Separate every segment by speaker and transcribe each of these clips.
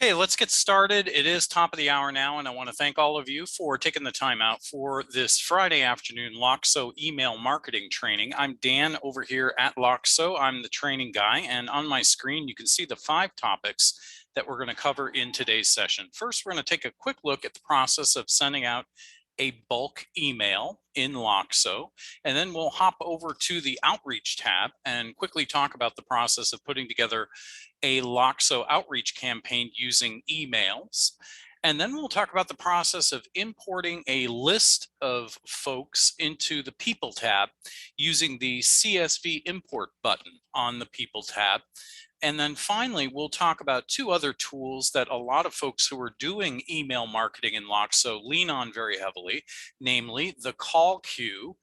Speaker 1: Okay, let's get started. It is top of the hour now, and I want to thank all of you for taking the time out for this Friday afternoon Loxo email marketing training. I'm Dan over here at Loxo. I'm the training guy, and on my screen, you can see the 5 topics that we're going to cover in today's session. First, we're going to take a quick look at the process of sending out a bulk email in Loxo, and then we'll hop over to the outreach tab and quickly talk about the process of putting together a Loxo outreach campaign using emails. And then we'll talk about the process of importing a list of folks into the People tab using the CSV import button on the People tab. And then finally, we'll talk about 2 other tools that a lot of folks who are doing email marketing in Loxo lean on very heavily, namely the call queue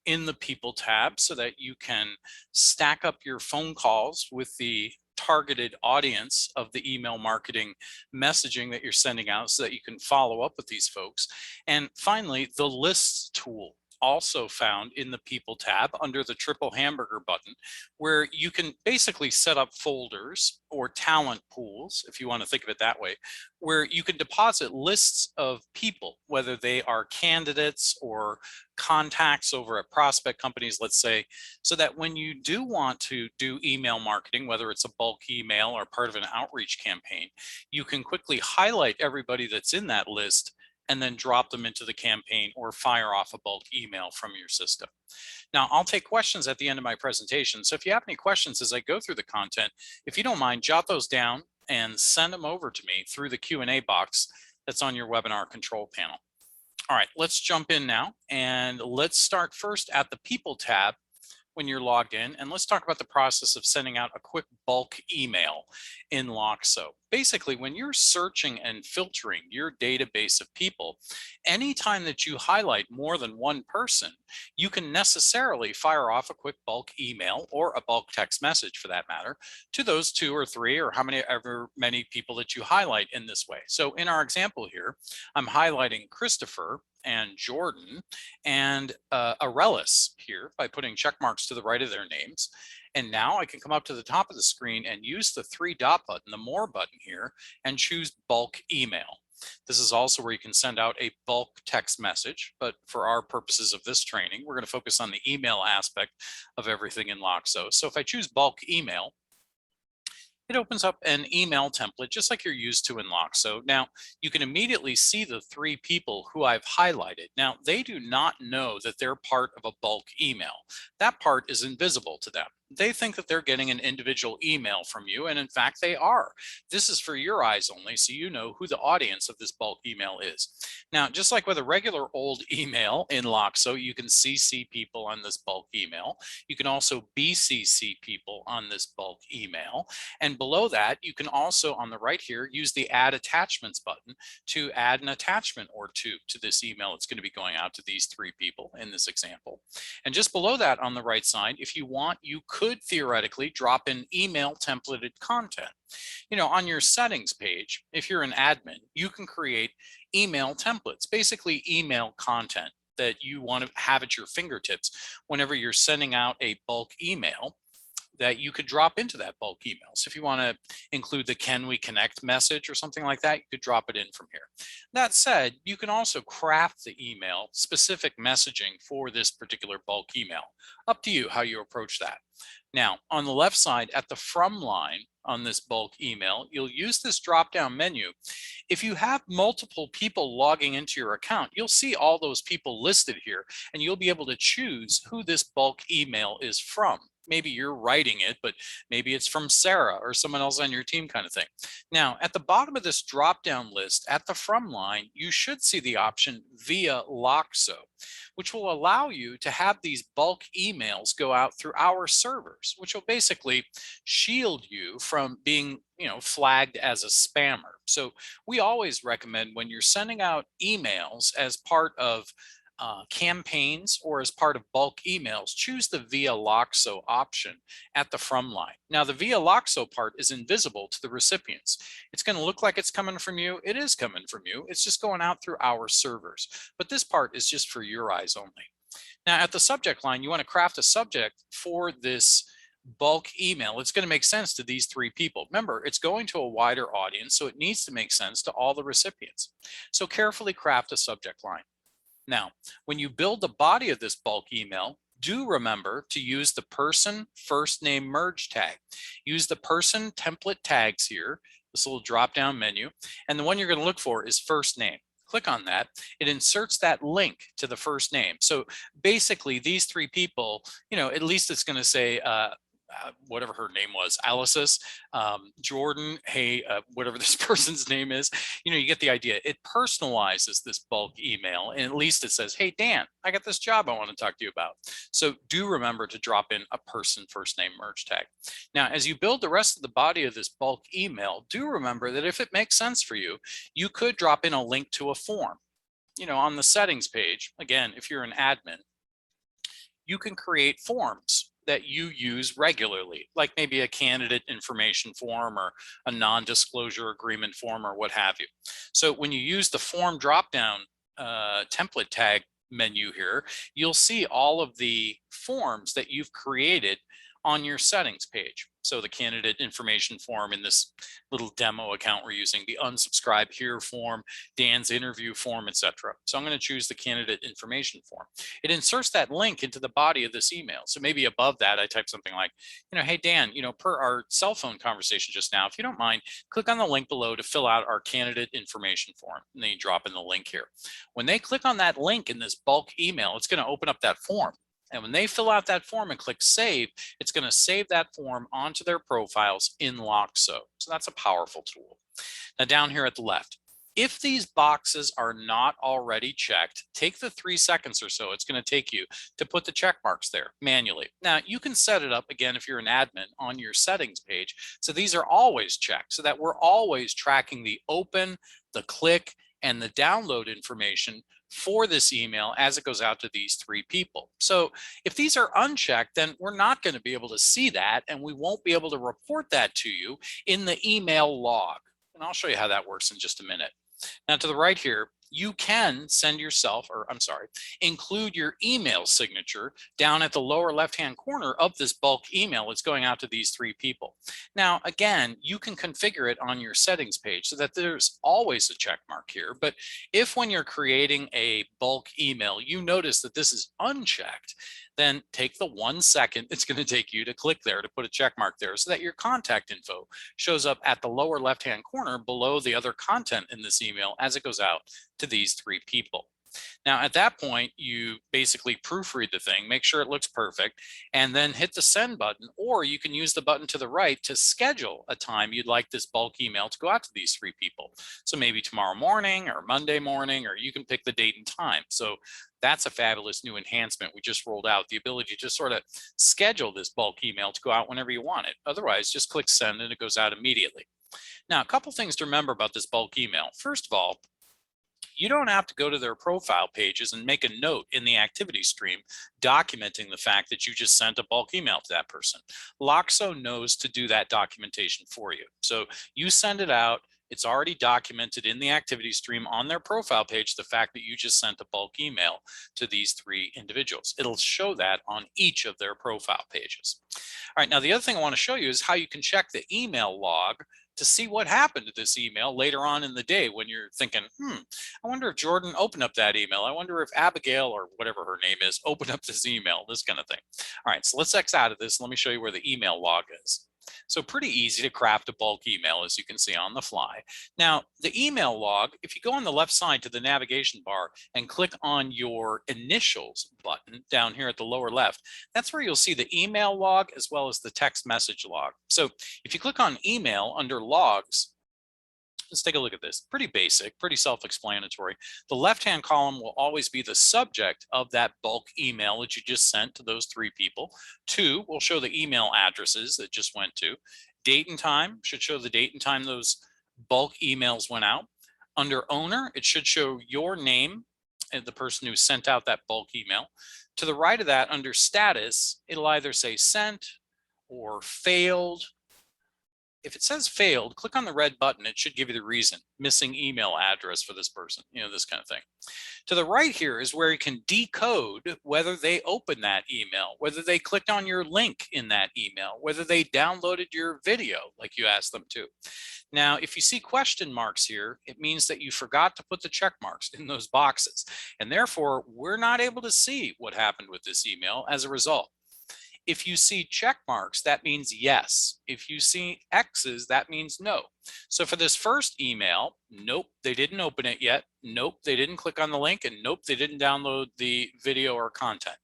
Speaker 1: in the People tab so that you can stack up your phone calls with the targeted audience of the email marketing messaging that you're sending out so that you can follow up with these folks. And finally, the lists tool, also found in the People tab under the triple hamburger button, where you can basically set up folders or talent pools, if you want to think of it that way, where you can deposit lists of people, whether they are candidates or contacts over at prospect companies, let's say, so that when you do want to do email marketing, whether it's a bulk email or part of an outreach campaign, you can quickly highlight everybody that's in that list and then drop them into the campaign or fire off a bulk email from your system. Now, I'll take questions at the end of my presentation. So if you have any questions as I go through the content, if you don't mind, jot those down and send them over to me through the Q&A box that's on your webinar control panel. All right, let's jump in now, and let's start first at the People tab when you're logged in, and let's talk about the process of sending out a quick bulk email in Loxo. Basically, when you're searching and filtering your database of people, anytime that you highlight more than one person, you can necessarily fire off a quick bulk email or a bulk text message for that matter to those 2 or 3 or however many people that you highlight in this way. So in our example here, I'm highlighting Christopher and Jordan and Arelis here by putting check marks to the right of their names. And now I can come up to the top of the screen and use the 3-dot button, the More button here, and choose bulk email. This is also where you can send out a bulk text message, but for our purposes of this training, we're going to focus on the email aspect of everything in Loxo. So if I choose bulk email, it opens up an email template just like you're used to in Loxo. Now, you can immediately see the 3 people who I've highlighted. Now, they do not know that they're part of a bulk email. That part is invisible to them. They think that they're getting an individual email from you, and in fact, they are. This is for your eyes only, so you know who the audience of this bulk email is. Now, just like with a regular old email in Loxo, you can CC people on this bulk email. You can also BCC people on this bulk email. And below that, you can also, on the right here, use the Add Attachments button to add an attachment or 2 to this email. It's going to be going out to these 3 people in this example. And just below that on the right side, if you want, you could theoretically drop in email templated content. You know, on your settings page, if you're an admin, you can create email templates, basically email content that you want to have at your fingertips whenever you're sending out a bulk email that you could drop into that bulk email. So if you want to include the "Can we connect" message or something like that, you could drop it in from here. That said, you can also craft the email specific messaging for this particular bulk email. Up to you how you approach that. Now, on the left side at the From line on this bulk email, you'll use this drop-down menu. If you have multiple people logging into your account, you'll see all those people listed here, and you'll be able to choose who this bulk email is from. Maybe you're writing it, but maybe it's from Sarah or someone else on your team kind of thing. Now, at the bottom of this drop-down list, at the From line, you should see the option Via Loxo, which will allow you to have these bulk emails go out through our servers, which will basically shield you from being flagged as a spammer. So we always recommend when you're sending out emails as part of campaigns or as part of bulk emails, choose the Via Loxo option at the From line. Now, the Via Loxo part is invisible to the recipients. It's going to look like it's coming from you. It is coming from you. It's just going out through our servers. But this part is just for your eyes only. Now, at the subject line, you want to craft a subject for this bulk email, it's going to make sense to these three people. Remember, it's going to a wider audience, so it needs to make sense to all the recipients. So carefully craft a subject line. Now, when you build the body of this bulk email, do remember to use the person first name merge tag. Use the person template tags here, this little drop down menu, and the one you're going to look for is first name. Click on that. It inserts that link to the first name. So basically, these three people, at least it's going to say whatever her name was, Alice's, Jordan, hey, whatever this person's name is, you get the idea. It personalizes this bulk email, and at least it says, hey, Dan, I got this job I want to talk to you about. So do remember to drop in a person first name merge tag. Now, as you build the rest of the body of this bulk email, do remember that if it makes sense for you, you could drop in a link to a form. On the settings page, again, if you're an admin, you can create forms that you use regularly, like maybe a candidate information form or a non-disclosure agreement form or what have you. So when you use the form dropdown template tag menu here, you'll see all of the forms that you've created on your settings page. So the candidate information form in this little demo account we're using, the unsubscribe here form, Dan's interview form, etc. So I'm going to choose the candidate information form. It inserts that link into the body of this email. So maybe above that, I type something like, hey, Dan, per our cell phone conversation just now, if you don't mind, click on the link below to fill out our candidate information form. And then you drop in the link here. When they click on that link in this bulk email, it's going to open up that form. And when they fill out that form and click save, it's going to save that form onto their profiles in Loxo. So that's a powerful tool. Now down here at the left, if these boxes are not already checked, take the 3 seconds or so it's going to take you to put the check marks there manually. Now you can set it up again if you're an admin on your settings page. So these are always checked so that we're always tracking the open, the click, and the download information for this email as it goes out to these three people. So if these are unchecked, then we're not going to be able to see that, and we won't be able to report that to you in the email log. And I'll show you how that works in just a minute. Now to the right here, you can send yourself, include your email signature down at the lower left-hand corner of this bulk email that's going out to these three people. Now, again, you can configure it on your settings page so that there's always a check mark here. But if when you're creating a bulk email, you notice that this is unchecked, then take the 1 second it's going to take you to click there to put a check mark there so that your contact info shows up at the lower left-hand corner below the other content in this email as it goes out to these three people. Now, at that point, you basically proofread the thing, make sure it looks perfect, and then hit the send button, or you can use the button to the right to schedule a time you'd like this bulk email to go out to these three people. So maybe tomorrow morning or Monday morning, or you can pick the date and time. So that's a fabulous new enhancement we just rolled out, the ability to just sort of schedule this bulk email to go out whenever you want it. Otherwise, just click send and it goes out immediately. Now, a couple things to remember about this bulk email. First of all, you don't have to go to their profile pages and make a note in the activity stream documenting the fact that you just sent a bulk email to that person. Loxo knows to do that documentation for you. So you send it out. It's already documented in the activity stream on their profile page, the fact that you just sent a bulk email to these three individuals. It'll show that on each of their profile pages. All right, now the other thing I want to show you is how you can check the email log to see what happened to this email later on in the day when you're thinking, I wonder if Jordan opened up that email. I wonder if Abigail, or whatever her name is, opened up this email, this kind of thing. All right, so let's X out of this. Let me show you where the email log is. So pretty easy to craft a bulk email, as you can see on the fly. Now, the email log, if you go on the left side to the navigation bar and click on your initials button down here at the lower left, that's where you'll see the email log as well as the text message log. So if you click on email under logs, let's take a look at this. Pretty basic, pretty self-explanatory. The left-hand column will always be the subject of that bulk email that you just sent to those three people. 2 will show the email addresses that just went to. Date and time should show the date and time those bulk emails went out. Under owner, it should show your name and the person who sent out that bulk email. To the right of that, under status, it'll either say sent or failed If it says failed, click on the red button. It should give you the reason. Missing email address for this person, this kind of thing. To the right here is where you can decode whether they opened that email, whether they clicked on your link in that email, whether they downloaded your video like you asked them to. Now, if you see question marks here, it means that you forgot to put the check marks in those boxes. And therefore, we're not able to see what happened with this email as a result. If you see check marks, that means yes. If you see X's, that means no. So for this first email, nope, they didn't open it yet. Nope, they didn't click on the link, and nope, they didn't download the video or content.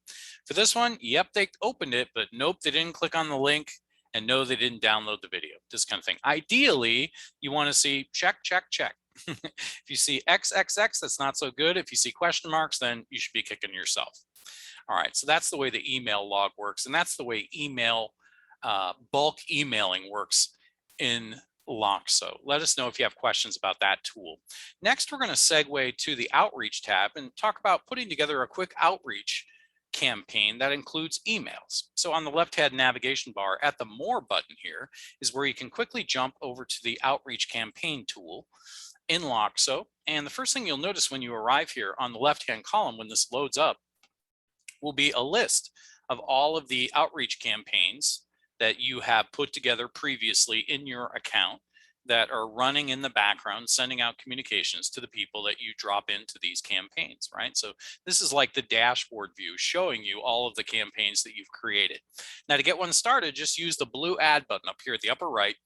Speaker 1: For this one, yep, they opened it, but nope, they didn't click on the link, and no, they didn't download the video, this kind of thing. Ideally, you want to see check, check, check. If you see XXX, that's not so good. If you see question marks, then you should be kicking yourself. All right, so that's the way the email log works, and that's the way bulk emailing works in Loxo. Let us know if you have questions about that tool. Next, we're going to segue to the Outreach tab and talk about putting together a quick outreach campaign that includes emails. So on the left-hand navigation bar at the More button here is where you can quickly jump over to the Outreach campaign tool in Loxo. And the first thing you'll notice when you arrive here on the left-hand column when this loads up will be a list of all of the outreach campaigns that you have put together previously in your account that are running in the background, sending out communications to the people that you drop into these campaigns, right? So this is like the dashboard view showing you all of the campaigns that you've created. Now to get one started, just use the blue add button up here at the upper right.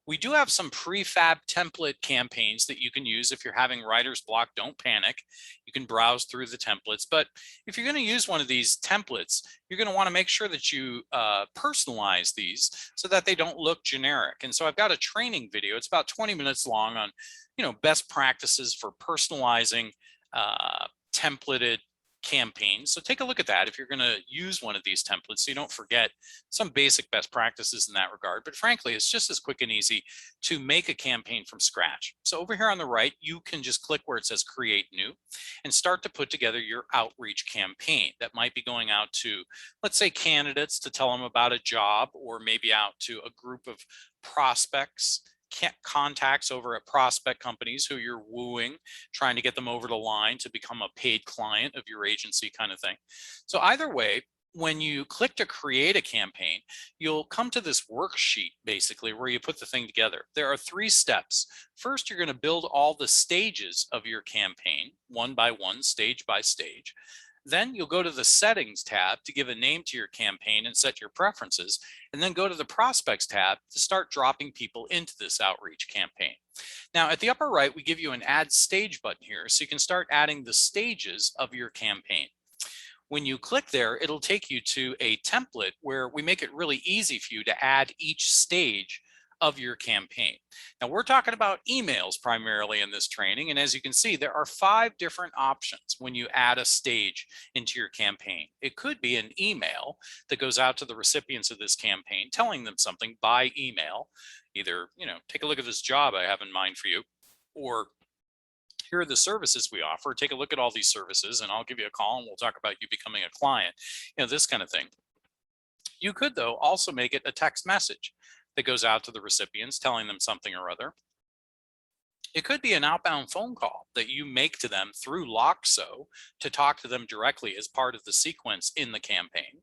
Speaker 1: We do have some prefab template campaigns that you can use if you're having writer's block. Don't panic. You can browse through the templates. But if you're going to use one of these templates, you're going to want to make sure that you personalize these so that they don't look generic. And so I've got a training video. It's about 20 minutes long on, best practices for personalizing templated campaigns. So take a look at that if you're going to use one of these templates so you don't forget some basic best practices in that regard. But frankly, it's just as quick and easy to make a campaign from scratch. So over here on the right, you can just click where it says create new and start to put together your outreach campaign that might be going out to, let's say, candidates to tell them about a job, or maybe out to a group of prospects, contacts over at prospect companies who you're wooing, trying to get them over the line to become a paid client of your agency, kind of thing. So either way, when you click to create a campaign, you'll come to this worksheet basically where you put the thing together. There are 3 steps. First, you're going to build all the stages of your campaign, one by one, stage by stage. Then you'll go to the settings tab to give a name to your campaign and set your preferences, and then go to the prospects tab to start dropping people into this outreach campaign. Now at the upper right, we give you an add stage button here, so you can start adding the stages of your campaign. When you click there, it'll take you to a template where we make it really easy for you to add each stage of your campaign. Now we're talking about emails primarily in this training, and as you can see, there are 5 different options when you add a stage into your campaign. It could be an email that goes out to the recipients of this campaign telling them something by email, either, take a look at this job I have in mind for you, or here are the services we offer. Take a look at all these services and I'll give you a call and we'll talk about you becoming a client, this kind of thing. You could, though, also make it a text message that goes out to the recipients telling them something or other. It could be an outbound phone call that you make to them through Loxo to talk to them directly as part of the sequence in the campaign.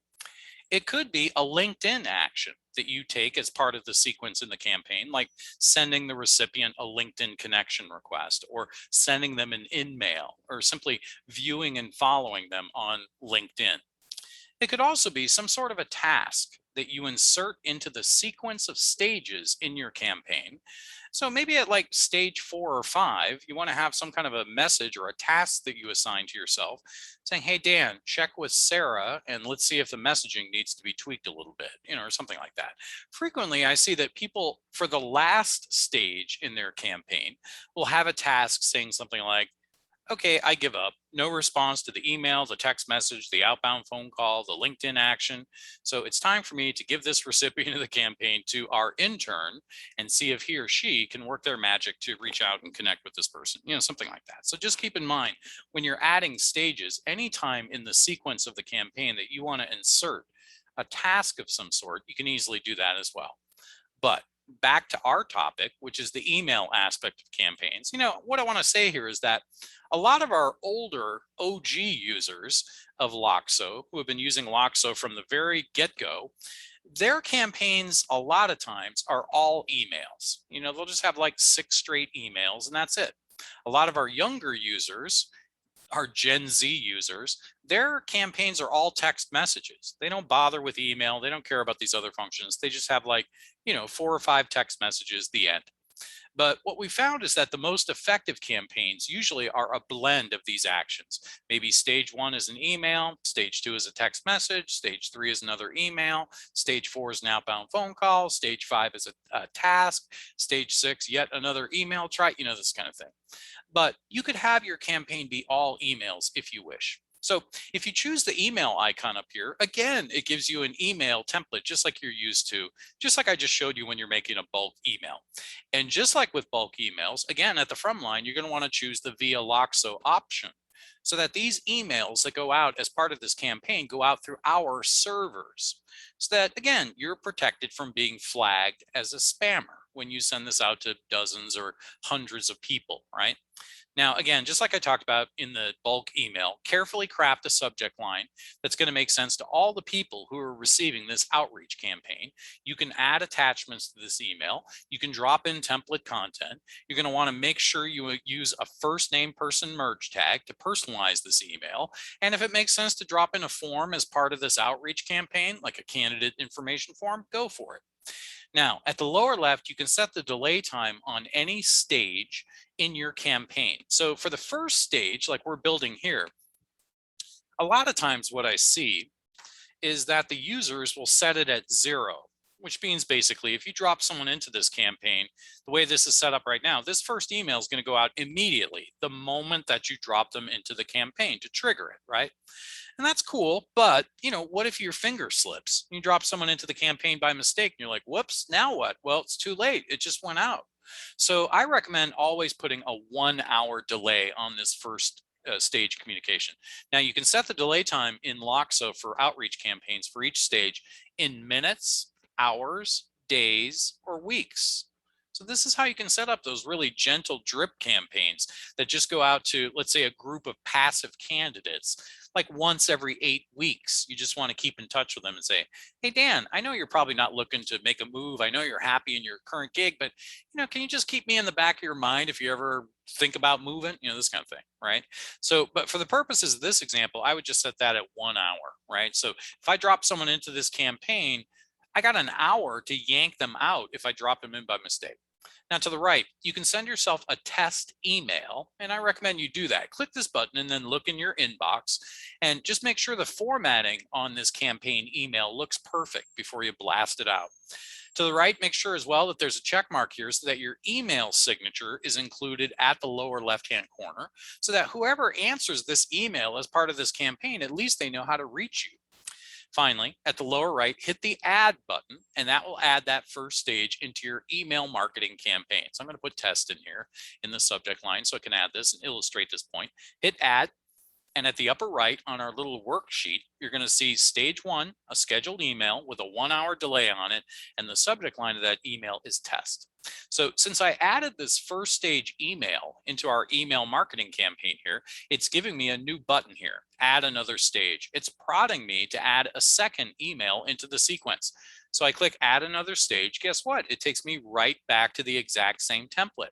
Speaker 1: It could be a LinkedIn action that you take as part of the sequence in the campaign, like sending the recipient a LinkedIn connection request, or sending them an in-mail, or simply viewing and following them on LinkedIn. It could also be some sort of a task that you insert into the sequence of stages in your campaign. So maybe at like stage 4 or 5, you want to have some kind of a message or a task that you assign to yourself saying, hey, Dan, check with Sarah and let's see if the messaging needs to be tweaked a little bit, or something like that. Frequently, I see that people for the last stage in their campaign will have a task saying something like, okay, I give up. No response to the email, the text message, the outbound phone call, the LinkedIn action. So it's time for me to give this recipient of the campaign to our intern and see if he or she can work their magic to reach out and connect with this person, something like that. So just keep in mind when you're adding stages, anytime in the sequence of the campaign that you want to insert a task of some sort, you can easily do that as well. But back to our topic, which is the email aspect of campaigns. What I want to say here is that a lot of our older OG users of Loxo, who have been using Loxo from the very get-go, their campaigns a lot of times are all emails. They'll just have like 6 straight emails and that's it. A lot of our younger users, our Gen Z users, their campaigns are all text messages. They don't bother with email. They don't care about these other functions. They just have like, 4 or 5 text messages, the end. But what we found is that the most effective campaigns usually are a blend of these actions. Maybe stage 1 is an email, stage 2 is a text message, stage 3 is another email, stage 4 is an outbound phone call, stage 5 is a task, stage 6, yet another email try, this kind of thing. But you could have your campaign be all emails if you wish. So if you choose the email icon up here, again, it gives you an email template, just like you're used to, just like I just showed you when you're making a bulk email. And just like with bulk emails, again, at the from line, you're going to want to choose the via Loxo option so that these emails that go out as part of this campaign go out through our servers. So that, again, you're protected from being flagged as a spammer when you send this out to dozens or hundreds of people, right? Now, again, just like I talked about in the bulk email, carefully craft a subject line that's going to make sense to all the people who are receiving this outreach campaign. You can add attachments to this email. You can drop in template content. You're going to want to make sure you use a first name person merge tag to personalize this email. And if it makes sense to drop in a form as part of this outreach campaign, like a candidate information form, go for it. Now, at the lower left, you can set the delay time on any stage in your campaign. So for the first stage, like we're building here, a lot of times what I see is that the users will set it at 0, which means basically if you drop someone into this campaign, the way this is set up right now, this first email is going to go out immediately the moment that you drop them into the campaign to trigger it, right? And that's cool, but what if your finger slips? You drop someone into the campaign by mistake and you're like, whoops, now what? Well, it's too late. It just went out. So I recommend always putting a 1-hour delay on this first stage communication. Now you can set the delay time in Loxo for outreach campaigns for each stage in minutes, hours, days, or weeks. So this is how you can set up those really gentle drip campaigns that just go out to, let's say, a group of passive candidates, like once every 8 weeks. You just want to keep in touch with them and say, hey, Dan, I know you're probably not looking to make a move. I know you're happy in your current gig, but can you just keep me in the back of your mind if you ever think about moving, this kind of thing, right? So, but for the purposes of this example, I would just set that at 1 hour, right? So if I drop someone into this campaign, I got an hour to yank them out if I drop them in by mistake. Now to the right, you can send yourself a test email, and I recommend you do that. Click this button and then look in your inbox and just make sure the formatting on this campaign email looks perfect before you blast it out. To the right, make sure as well that there's a check mark here so that your email signature is included at the lower left-hand corner so that whoever answers this email as part of this campaign, at least they know how to reach you. Finally, at the lower right, hit the add button, and that will add that first stage into your email marketing campaign. So I'm going to put test in here in the subject line so I can add this and illustrate this point. Hit add, and at the upper right on our little worksheet, you're going to see stage 1, a scheduled email with a 1-hour delay on it, and the subject line of that email is test. So since I added this first stage email into our email marketing campaign here, it's giving me a new button here, add another stage. It's prodding me to add a second email into the sequence. So I click add another stage. Guess what? It takes me right back to the exact same template.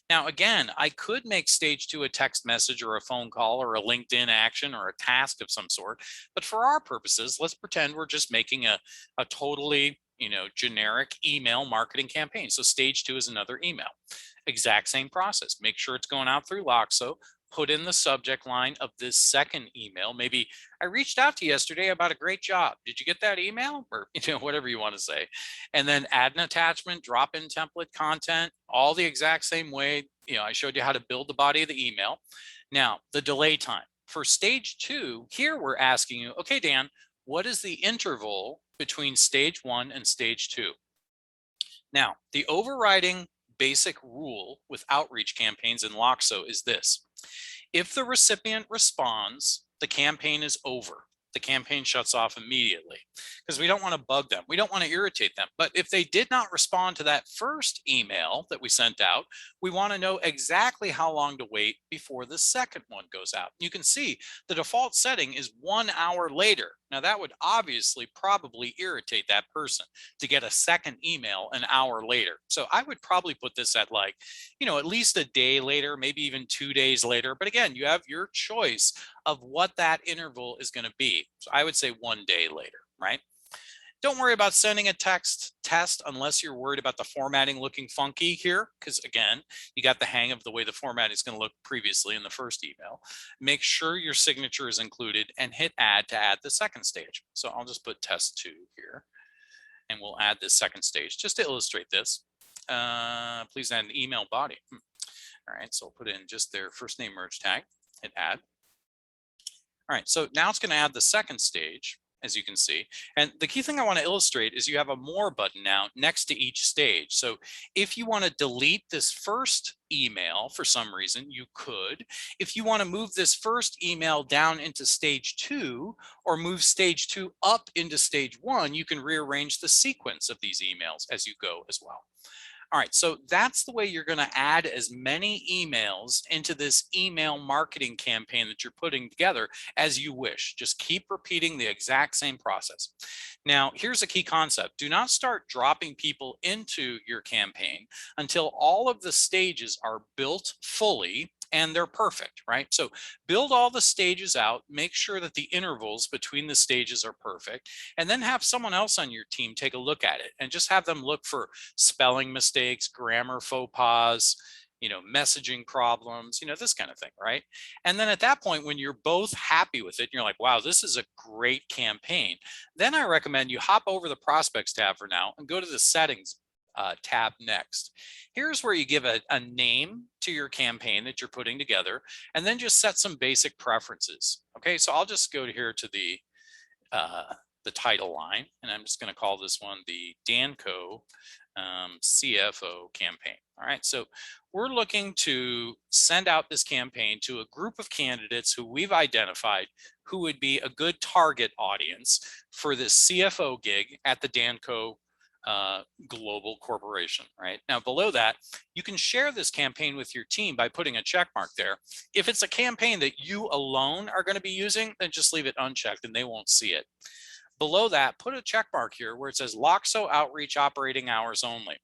Speaker 1: Now, again, I could make stage 2 a text message or a phone call or a LinkedIn action or a task of some sort. But for our purposes, let's pretend we're just making a totally generic email marketing campaign. So stage 2 is another email. Exact same process. Make sure it's going out through Loxo. Put in the subject line of this second email. Maybe I reached out to you yesterday about a great job. Did you get that email? Or whatever you want to say. And then add an attachment, drop in template content, all the exact same way. I showed you how to build the body of the email. Now, the delay time. For stage 2, here we're asking you, okay, Dan, what is the interval between stage 1 and stage 2? Now, the overriding basic rule with outreach campaigns in Loxo is this. If the recipient responds, the campaign is over. the campaign shuts off immediately because we don't want to bug them. We don't want to irritate them. But if they did not respond to that first email that we sent out, we want to know exactly how long to wait before the second one goes out. You can see the default setting is 1 hour later. Now that would obviously probably irritate that person to get a second email an hour later. So I would probably put this at like, at least a day later, maybe even 2 days later. But again, you have your choice of what that interval is going to be. So I would say 1 day later, right? Don't worry about sending a text test unless you're worried about the formatting looking funky here, because again, you got the hang of the way the format is going to look previously in the first email. Make sure your signature is included and hit add to add the second stage. So I'll just put test 2 here and we'll add this second stage just to illustrate this. Please add an email body. All right, so I'll put in just their first name merge tag, hit add. All right, so now it's going to add the second stage, as you can see. And the key thing I want to illustrate is you have a more button now next to each stage. So if you want to delete this first email for some reason, you could. If you want to move this first email down into stage 2 or move stage 2 up into stage 1, you can rearrange the sequence of these emails as you go as well. All right, so that's the way you're going to add as many emails into this email marketing campaign that you're putting together as you wish. Just keep repeating the exact same process. Now, here's a key concept. Do not start dropping people into your campaign until all of the stages are built fully and they're perfect, right? So build all the stages out, make sure that the intervals between the stages are perfect, and then have someone else on your team take a look at it and just have them look for spelling mistakes, grammar faux pas, messaging problems, this kind of thing, right? And then at that point, when you're both happy with it, and you're like, wow, this is a great campaign, then I recommend you hop over the prospects tab for now and go to the settings tab next. Here's where you give a name to your campaign that you're putting together, and then just set some basic preferences. Okay, so I'll just go here to the title line, and I'm just going to call this one the Danco CFO campaign. All right, so we're looking to send out this campaign to a group of candidates who we've identified who would be a good target audience for this CFO gig at the Danco global corporation. Right now, below that, you can share this campaign with your team by putting a check mark there. If it's a campaign that you alone are going to be using, then just leave it unchecked and they won't see it. Below that, put a check mark here where it says Loxo outreach operating hours only.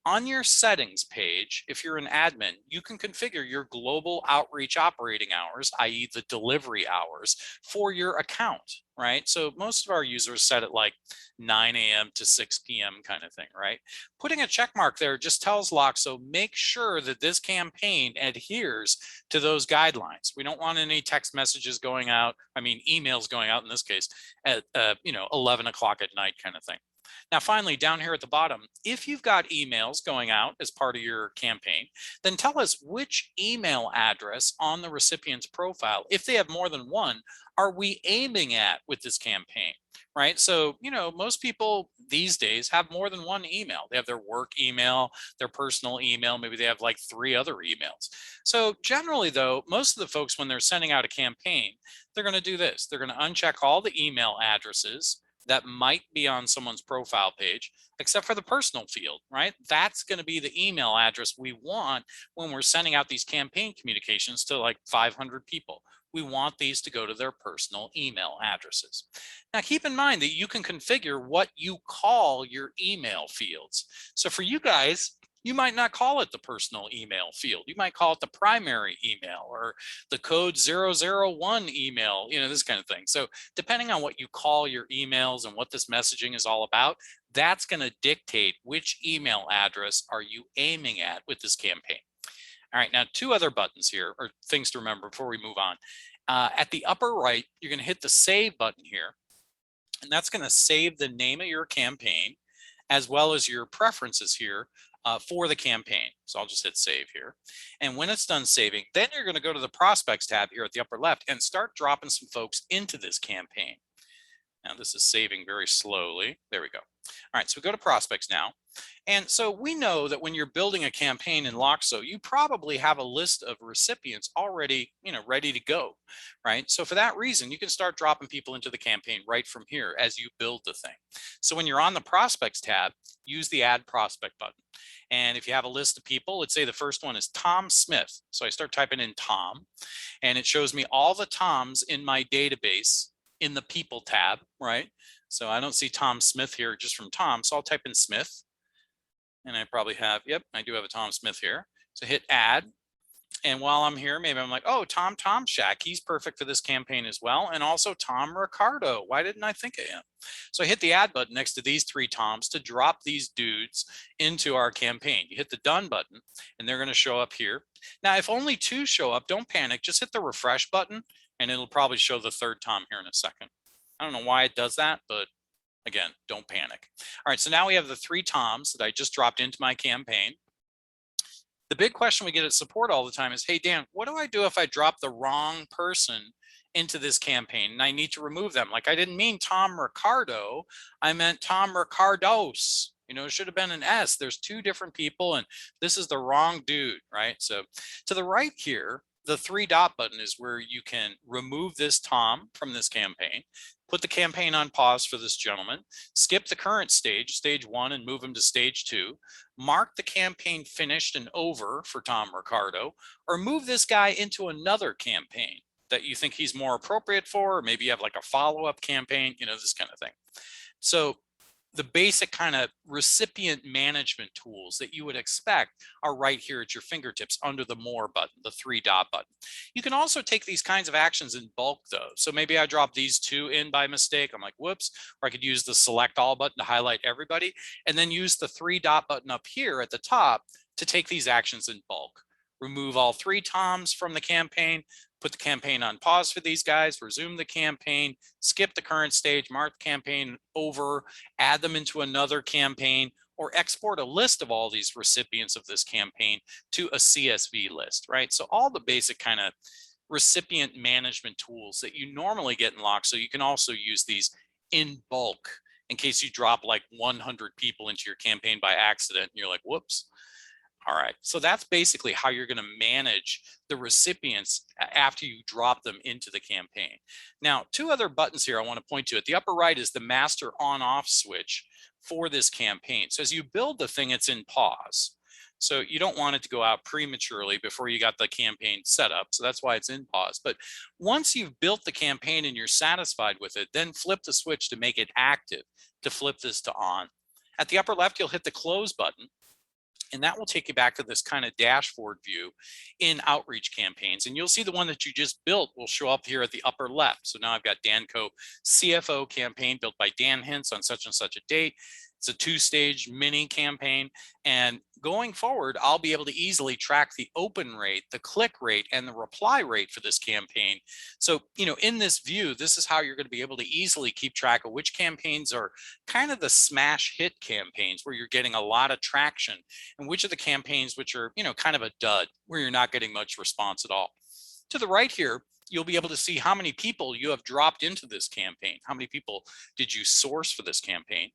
Speaker 1: On your settings page, if you're an admin, you can configure your global outreach operating hours, i.e. the delivery hours, for your account, right? So most of our users set it like 9 a.m. to 6 p.m. kind of thing, right? Putting a check mark there just tells Loxo, make sure that this campaign adheres to those guidelines. We don't want any text messages going out, emails going out in this case, at 11 o'clock at night kind of thing. Now, finally, down here at the bottom, if you've got emails going out as part of your campaign, then tell us which email address on the recipient's profile, if they have more than one, are we aiming at with this campaign, right? So, most people these days have more than one email. They have their work email, their personal email, maybe they have like 3 other emails. So generally though, most of the folks, when they're sending out a campaign, they're going to do this. They're going to uncheck all the email addresses that might be on someone's profile page, except for the personal field, right? That's going to be the email address we want when we're sending out these campaign communications to like 500 people. We want these to go to their personal email addresses. Now, keep in mind that you can configure what you call your email fields. So for you guys, you might not call it the personal email field. You might call it the primary email or the code 001 email, this kind of thing. So depending on what you call your emails and what this messaging is all about, that's going to dictate which email address are you aiming at with this campaign. All right, now 2 other buttons here, or things to remember before we move on. At the upper right, you're going to hit the save button here, and that's going to save the name of your campaign as well as your preferences here for the campaign. So I'll just hit save here. And when it's done saving, then you're going to go to the prospects tab here at the upper left and start dropping some folks into this campaign. Now this is saving very slowly. There we go. All right, so we go to prospects now. And so we know that when you're building a campaign in Loxo, you probably have a list of recipients already, ready to go, right? So for that reason, you can start dropping people into the campaign right from here as you build the thing. So when you're on the prospects tab, use the add prospect button. And if you have a list of people, let's say the first one is Tom Smith. So I start typing in Tom, and it shows me all the Toms in my database in the people tab, right? So I don't see Tom Smith here just from Tom. So I'll type in Smith, and I probably have, yep, I do have a Tom Smith here. So hit add. And while I'm here, maybe I'm like, oh, Tom Shack, he's perfect for this campaign as well. And also Tom Ricardo. Why didn't I think of him? So I hit the add button next to these three Toms to drop these dudes into our campaign. You hit the done button and they're going to show up here. Now, if only two show up, don't panic. Just hit the refresh button and it'll probably show the third Tom here in a second. I don't know why it does that, but again, don't panic. All right, so now we have the three Toms that I just dropped into my campaign. The big question we get at support all the time is, hey, Dan, what do I do if I drop the wrong person into this campaign and I need to remove them? Like, I didn't mean Tom Ricardo, I meant Tom Ricardos. It should have been an S. There's two different people and this is the wrong dude, right? So to the right here, the three dot button is where you can remove this Tom from this campaign, put the campaign on pause for this gentleman, skip the current stage, stage 1, and move him to stage 2, mark the campaign finished and over for Tom Ricardo, or move this guy into another campaign that you think he's more appropriate for, or maybe you have like a follow-up campaign, this kind of thing. So the basic kind of recipient management tools that you would expect are right here at your fingertips under the more button, the three dot button. You can also take these kinds of actions in bulk though. So maybe I dropped these two in by mistake. I'm like, whoops, or I could use the select all button to highlight everybody and then use the three dot button up here at the top to take these actions in bulk. Remove all three Toms from the campaign, put the campaign on pause for these guys, resume the campaign, skip the current stage, mark the campaign over, add them into another campaign, or export a list of all these recipients of this campaign to a CSV list, right? So all the basic kind of recipient management tools that you normally get in Loxo, you can also use these in bulk in case you drop like 100 people into your campaign by accident and you're like, whoops. All right, so that's basically how you're going to manage the recipients after you drop them into the campaign. Now, two other buttons here I want to point to. At the upper right is the master on-off switch for this campaign. So as you build the thing, it's in pause. So you don't want it to go out prematurely before you got the campaign set up. So that's why it's in pause. But once you've built the campaign and you're satisfied with it, then flip the switch to make it active, to flip this to on. At the upper left, you'll hit the close button. And that will take you back to this kind of dashboard view in outreach campaigns. And you'll see the one that you just built will show up here at the upper left. So now I've got Danco CFO campaign built by Dan Hintz on such and such a date. It's a two-stage mini campaign. And going forward, I'll be able to easily track the open rate, the click rate, and the reply rate for this campaign. So, in this view, this is how you're going to be able to easily keep track of which campaigns are kind of the smash hit campaigns where you're getting a lot of traction, and which are the campaigns which are, kind of a dud, where you're not getting much response at all. To the right here, you'll be able to see how many people you have dropped into this campaign. How many people did you source for this campaign?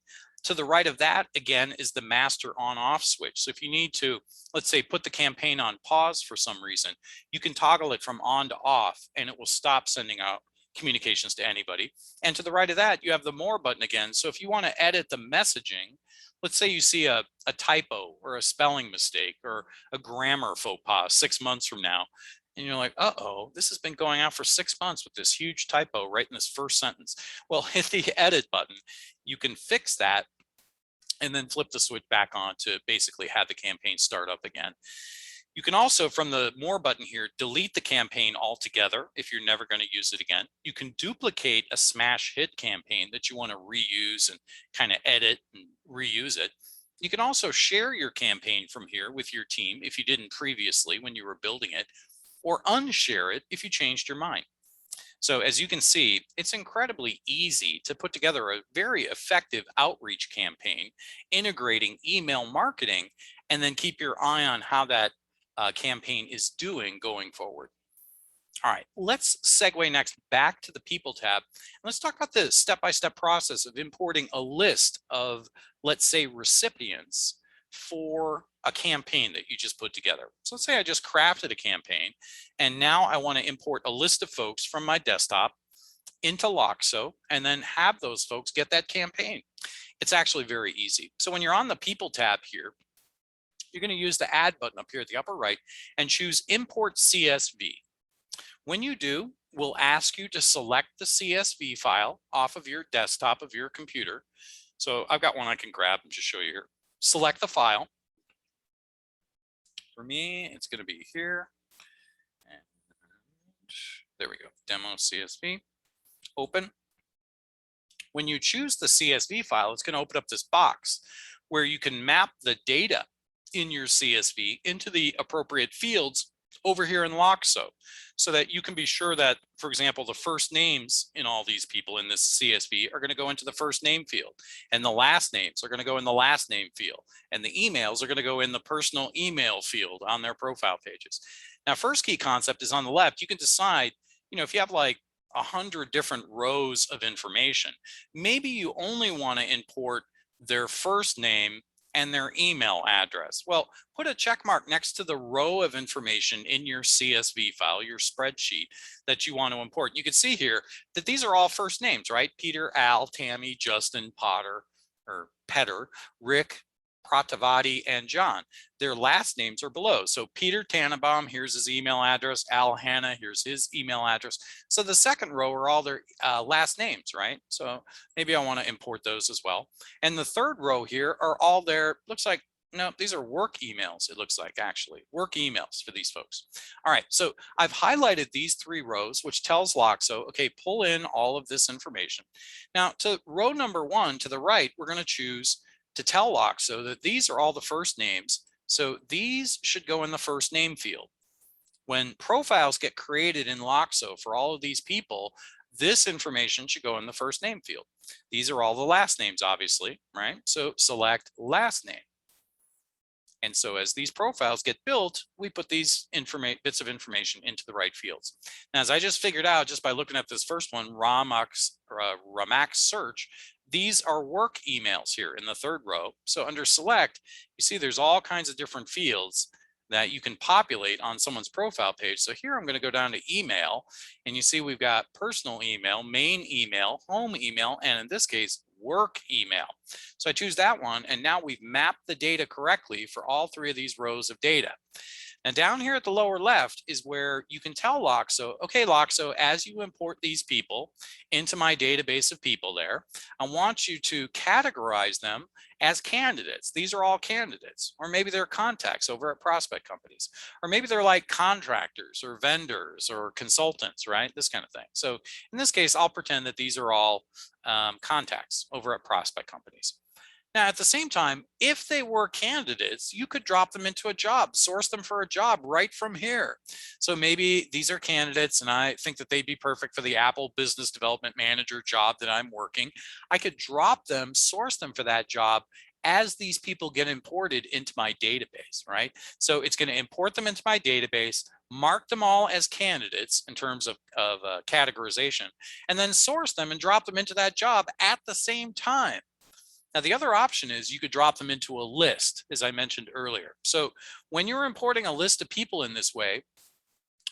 Speaker 1: To the right of that, again, is the master on-off switch. So if you need to, let's say, put the campaign on pause for some reason, you can toggle it from on to off, and it will stop sending out communications to anybody. And to the right of that, you have the more button again. So if you want to edit the messaging, let's say you see a typo or a spelling mistake or a grammar faux pas 6 months from now, and you're like, uh-oh, this has been going out for 6 months with this huge typo right in this first sentence. Well, hit the edit button. You can fix that and then flip the switch back on to basically have the campaign start up again. You can also, from the more button here, delete the campaign altogether if you're never going to use it again. You can duplicate a smash hit campaign that you want to reuse and kind of edit and reuse it. You can also share your campaign from here with your team if you didn't previously when you were building it, or unshare it if you changed your mind. So as you can see, it's incredibly easy to put together a very effective outreach campaign, integrating email marketing, and then keep your eye on how that campaign is doing going forward. All right, let's segue next back to the People tab. Let's talk about the step-by-step process of importing a list of, let's say, recipients for a campaign that you just put together. So let's say I just crafted a campaign, and now I want to import a list of folks from my desktop into Loxo and then have those folks get that campaign. It's actually very easy. So when you're on the People tab here, you're going to use the Add button up here at the upper right and choose Import CSV. When you do, we'll ask you to select the CSV file off of your desktop of your computer. So I've got one I can grab and just show you here. Select the file. For me, it's going to be here. And there we go, demo CSV. Open. When you choose the CSV file, it's going to open up this box where you can map the data in your CSV into the appropriate fields over here in Loxo, so that you can be sure that, for example, the first names in all these people in this CSV are going to go into the first name field, and the last names are going to go in the last name field, and the emails are going to go in the personal email field on their profile pages. Now, first key concept is on the left. You can decide, if you have like 100 different rows of information, maybe you only want to import their first name and their email address. Well, put a check mark next to the row of information in your CSV file, your spreadsheet that you want to import. You can see here that these are all first names, right? Peter, Al, Tammy, Justin, Potter, or Petter, Rick, Pratavati, and John. Their last names are below. So Peter Tannenbaum, here's his email address. Al Hanna, here's his email address. So the second row are all their last names, right? So maybe I want to import those as well. And the third row here are all their, looks like, no, these are work emails, it looks like, actually. Work emails for these folks. All right, so I've highlighted these three rows, which tells Loxo, okay, pull in all of this information. Now, to row number 1, to the right, we're going to choose to tell Loxo that these are all the first names. So these should go in the first name field. When profiles get created in Loxo for all of these people, this information should go in the first name field. These are all the last names, obviously, right? So select last name. And so as these profiles get built, we put these bits of information into the right fields. Now, as I just figured out just by looking at this first one, Ramak's search, these are work emails here in the third row. So under select, you see there's all kinds of different fields that you can populate on someone's profile page. So here I'm going to go down to email, and you see we've got personal email, main email, home email, and in this case, work email. So I choose that one, and now we've mapped the data correctly for all three of these rows of data. And down here at the lower left is where you can tell Loxo, okay, Loxo, as you import these people into my database of people there, I want you to categorize them as candidates. These are all candidates, or maybe they're contacts over at prospect companies, or maybe they're like contractors or vendors or consultants, right? This kind of thing. So in this case, I'll pretend that these are all contacts over at prospect companies. Now, at the same time, if they were candidates, you could drop them into a job, source them for a job right from here. So maybe these are candidates and I think that they'd be perfect for the Apple Business Development Manager job that I'm working. I could drop them, source them for that job as these people get imported into my database, right? So it's going to import them into my database, mark them all as candidates in terms of categorization, and then source them and drop them into that job at the same time. Now, the other option is you could drop them into a list, as I mentioned earlier. So when you're importing a list of people in this way,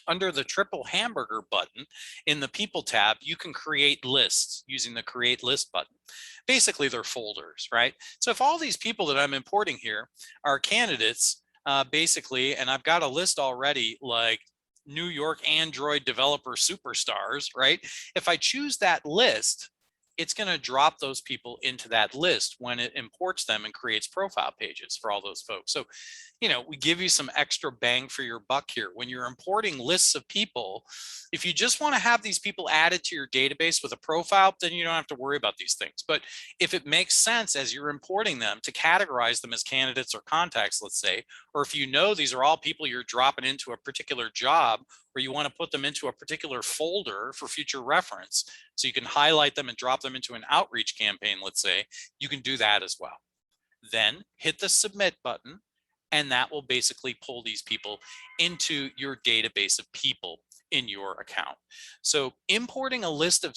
Speaker 1: under the triple hamburger button in the People tab, you can create lists using the Create List button. Basically, they're folders, right? So if all these people that I'm importing here are candidates, basically, and I've got a list already like New York Android developer superstars, right? If I choose that list, it's going to drop those people into that list when it imports them and creates profile pages for all those folks. So, we give you some extra bang for your buck here. When you're importing lists of people, if you just want to have these people added to your database with a profile, then you don't have to worry about these things. But if it makes sense as you're importing them to categorize them as candidates or contacts, let's say, or if these are all people you're dropping into a particular job, or you want to put them into a particular folder for future reference, so you can highlight them and drop them into an outreach campaign, let's say, you can do that as well. Then hit the submit button, and that will basically pull these people into your database of people in your account. So importing a list of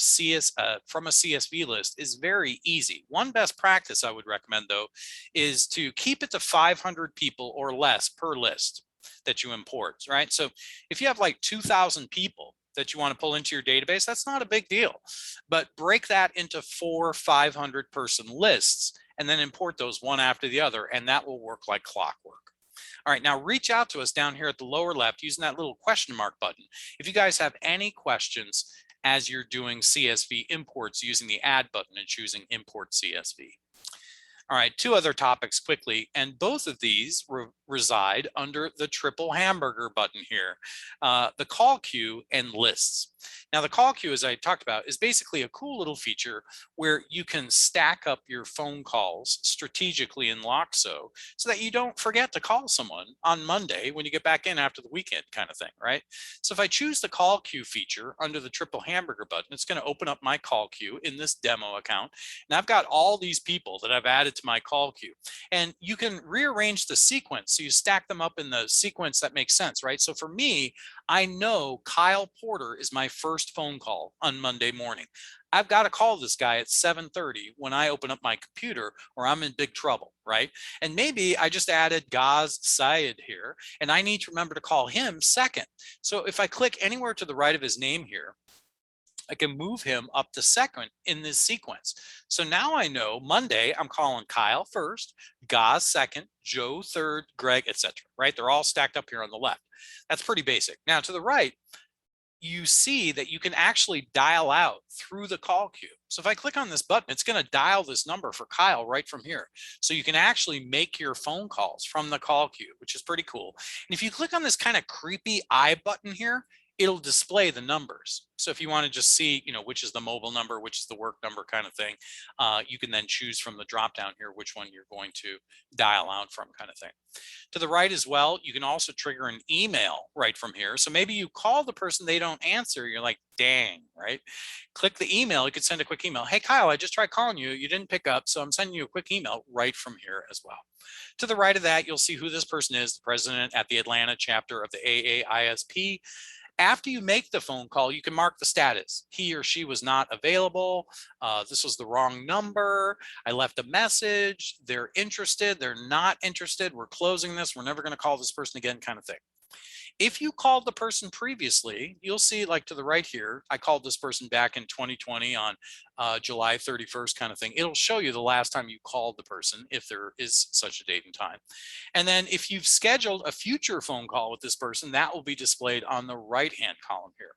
Speaker 1: from a CSV list is very easy. One best practice I would recommend, though, is to keep it to 500 people or less per list that you import, right? So if you have like 2,000 people that you want to pull into your database, that's not a big deal. But break that into 4 500-person lists and then import those one after the other, and that will work like clockwork. All right, now reach out to us down here at the lower left using that little question mark button. If you guys have any questions as you're doing CSV imports using the add button and choosing import CSV. All right, two other topics quickly, and both of these reside under the triple hamburger button here, the call queue and lists. Now, the call queue, as I talked about, is basically a cool little feature where you can stack up your phone calls strategically in Loxo so that you don't forget to call someone on Monday when you get back in after the weekend kind of thing, right? So if I choose the call queue feature under the triple hamburger button, it's going to open up my call queue in this demo account. And I've got all these people that I've added to my call queue. And you can rearrange the sequence so you stack them up in the sequence that makes sense, right? So for me, I know Kyle Porter is my first phone call on Monday morning. I've got to call this guy at 7:30 when I open up my computer or I'm in big trouble, right? And maybe I just added Gaz Syed here and I need to remember to call him second. So if I click anywhere to the right of his name here, I can move him up to second in this sequence. So now I know Monday, I'm calling Kyle first, Gaz second, Joe third, Greg, etc. Right? They're all stacked up here on the left. That's pretty basic. Now to the right, you see that you can actually dial out through the call queue. So if I click on this button, it's going to dial this number for Kyle right from here. So you can actually make your phone calls from the call queue, which is pretty cool. And if you click on this kind of creepy eye button here, it'll display the numbers. So if you want to just see, which is the mobile number, which is the work number kind of thing, you can then choose from the drop down here which one you're going to dial out from kind of thing. To the right as well, you can also trigger an email right from here. So maybe you call the person, they don't answer, you're like, dang, right? Click the email, you could send a quick email. Hey, Kyle, I just tried calling you, you didn't pick up, so I'm sending you a quick email right from here as well. To the right of that, you'll see who this person is, the president at the Atlanta chapter of the AAISP. After you make the phone call, you can mark the status. He or she was not available. This was the wrong number. I left a message. They're interested. They're not interested. We're closing this. We're never going to call this person again kind of thing. If you called the person previously, you'll see like to the right here, I called this person back in 2020 on July 31st kind of thing. It'll show you the last time you called the person if there is such a date and time. And then if you've scheduled a future phone call with this person, that will be displayed on the right-hand column here.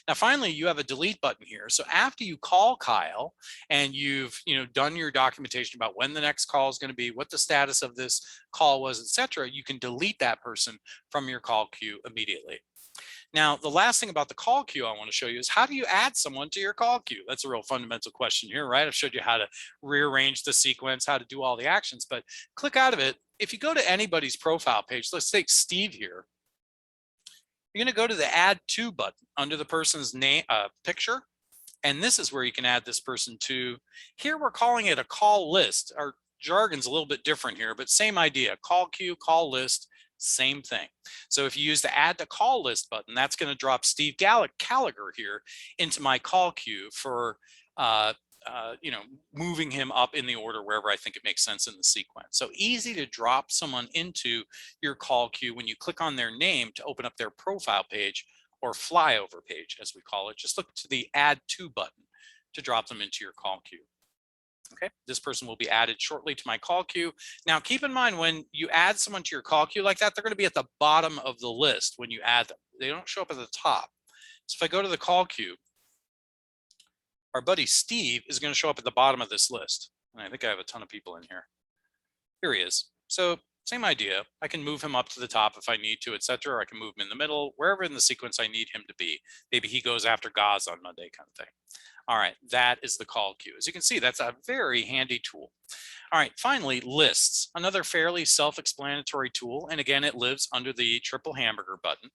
Speaker 1: Now, finally, you have a delete button here. So after you call Kyle and you've done your documentation about when the next call is going to be, what the status of this call was, etc., you can delete that person from your call queue immediately. Now, the last thing about the call queue I want to show you is how do you add someone to your call queue? That's a real fundamental question here, right? I've showed you how to rearrange the sequence, how to do all the actions, but click out of it. If you go to anybody's profile page, let's take Steve here. You're going to go to the add to button under the person's name picture. And this is where you can add this person to. Here we're calling it a call list. Our jargon's a little bit different here, but same idea. Call queue, call list, same thing. So if you use the add to call list button, that's going to drop Steve Gallagher here into my call queue for moving him up in the order wherever I think it makes sense in the sequence. So easy to drop someone into your call queue when you click on their name to open up their profile page or flyover page, as we call it. Just look to the add to button to drop them into your call queue. Okay, this person will be added shortly to my call queue. Now, keep in mind when you add someone to your call queue like that, they're going to be at the bottom of the list when you add them. They don't show up at the top. So if I go to the call queue, our buddy Steve is going to show up at the bottom of this list. And I think I have a ton of people in here. Here he is. So same idea. I can move him up to the top if I need to, etc. Or I can move him in the middle, wherever in the sequence I need him to be. Maybe he goes after Gaz on Monday kind of thing. All right, that is the call queue. As you can see, that's a very handy tool. All right, finally, lists, another fairly self-explanatory tool. And again, it lives under the triple hamburger button.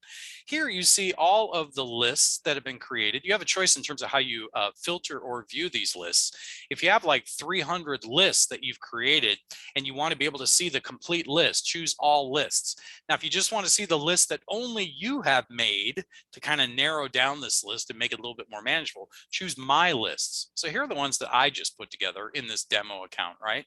Speaker 1: Here you see all of the lists that have been created. You have a choice in terms of how you filter or view these lists. If you have like 300 lists that you've created and you want to be able to see the complete list, choose all lists. Now, if you just want to see the list that only you have made to kind of narrow down this list and make it a little bit more manageable, choose my lists. So here are the ones that I just put together in this demo account, right?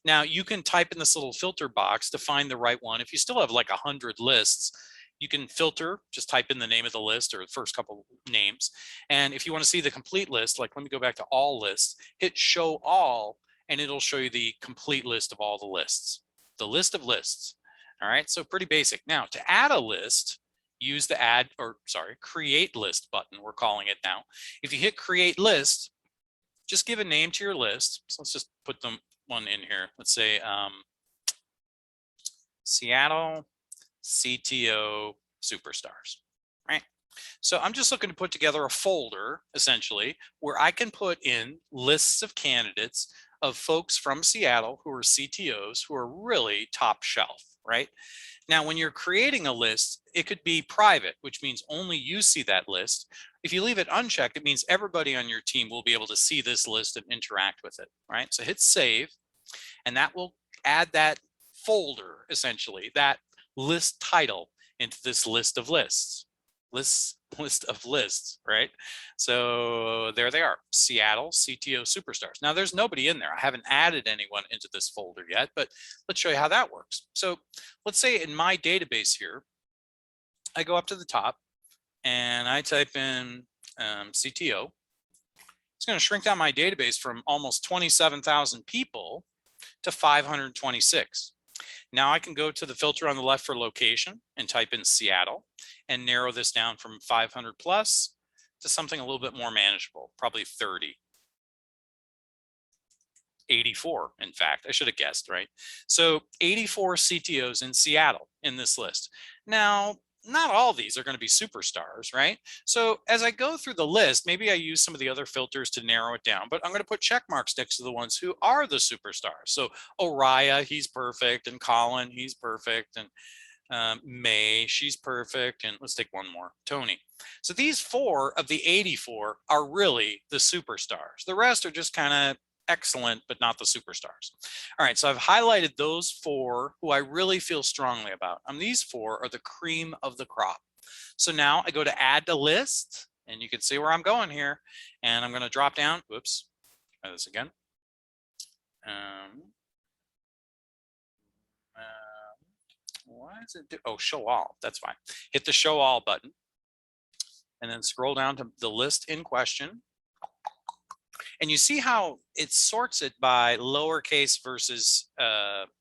Speaker 1: Now you can type in this little filter box to find the right one. If you still have like 100 lists, you can filter, just type in the name of the list or the first couple names. And if you want to see the complete list, like let me go back to all lists, hit show all, and it'll show you the complete list of all the lists, the list of lists. All right, so pretty basic. Now to add a list, use the create list button, we're calling it now. If you hit create list, just give a name to your list. So let's just put one in here. Let's say Seattle CTO Superstars, right? So I'm just looking to put together a folder, essentially, where I can put in lists of candidates of folks from Seattle who are CTOs who are really top shelf, right? Now, when you're creating a list, it could be private, which means only you see that list. If you leave it unchecked, it means everybody on your team will be able to see this list and interact with it, right? So hit save, and that will add that folder, essentially, that list title into this list of lists. List of lists, right? So there they are, Seattle CTO Superstars. Now there's nobody in there. I haven't added anyone into this folder yet, but let's show you how that works. So let's say in my database here, I go up to the top and I type in CTO. It's going to shrink down my database from almost 27,000 people to 526. Now I can go to the filter on the left for location and type in Seattle and narrow this down from 500 plus to something a little bit more manageable, probably 30. 84, in fact, I should have guessed, right? So 84 CTOs in Seattle in this list. Now, not all of these are going to be superstars, right? So as I go through the list, maybe I use some of the other filters to narrow it down, but I'm going to put check marks next to the ones who are the superstars. So Oriah, he's perfect, and Colin, he's perfect, and May, she's perfect, and let's take one more, Tony. So these 4 of the 84 are really the superstars. The rest are just kind of excellent, but not the superstars. All right, so I've highlighted those 4 who I really feel strongly about. These 4 are the cream of the crop. So now I go to add to list, and you can see where I'm going here. And I'm going to drop down. Whoops, try this again. Why is it do? Oh, show all. That's fine. Hit the show all button, and then scroll down to the list in question. And you see how it sorts it by lowercase versus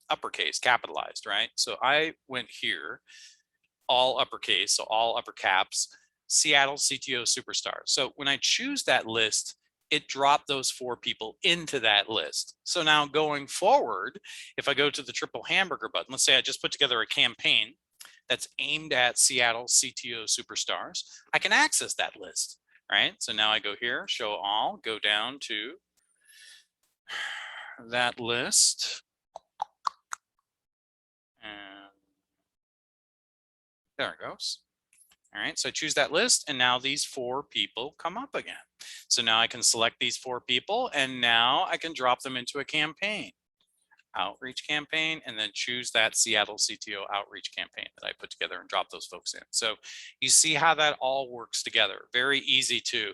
Speaker 1: uppercase, capitalized, right? So I went here, all uppercase, so all upper caps, Seattle CTO Superstars. So when I choose that list, it dropped those 4 people into that list. So now going forward, if I go to the triple hamburger button, let's say I just put together a campaign that's aimed at Seattle CTO Superstars, I can access that list. Right, so now I go here, show all, go down to that list, and there it goes. All right, so I choose that list, and now these 4 people come up again. So now I can select these 4 people, and now I can drop them into a campaign, outreach campaign, and then choose that Seattle CTO outreach campaign that I put together and drop those folks in. So you see how that all works together. Very easy to,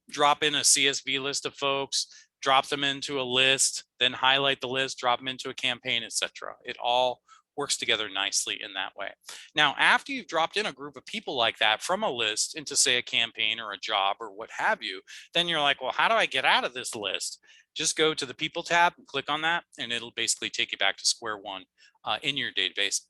Speaker 1: drop in a CSV list of folks, drop them into a list, then highlight the list, drop them into a campaign, etc. It all works together nicely in that way. Now, after you've dropped in a group of people like that from a list into, say, a campaign or a job or what have you, then you're like, well, how do I get out of this list? Just go to the people tab and click on that, and it'll basically take you back to square one in your database,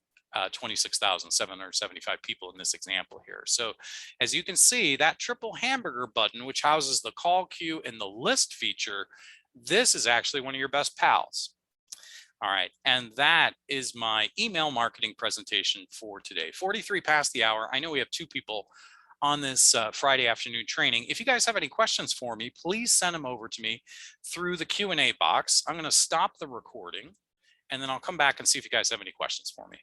Speaker 1: 26,775 people in this example here. So as you can see, that triple hamburger button, which houses the call queue and the list feature, this is actually one of your best pals. All right, and that is my email marketing presentation for today. 43 past the hour. I know we have 2 people on this Friday afternoon training. If you guys have any questions for me, please send them over to me through the Q&A box. I'm going to stop the recording and then I'll come back and see if you guys have any questions for me.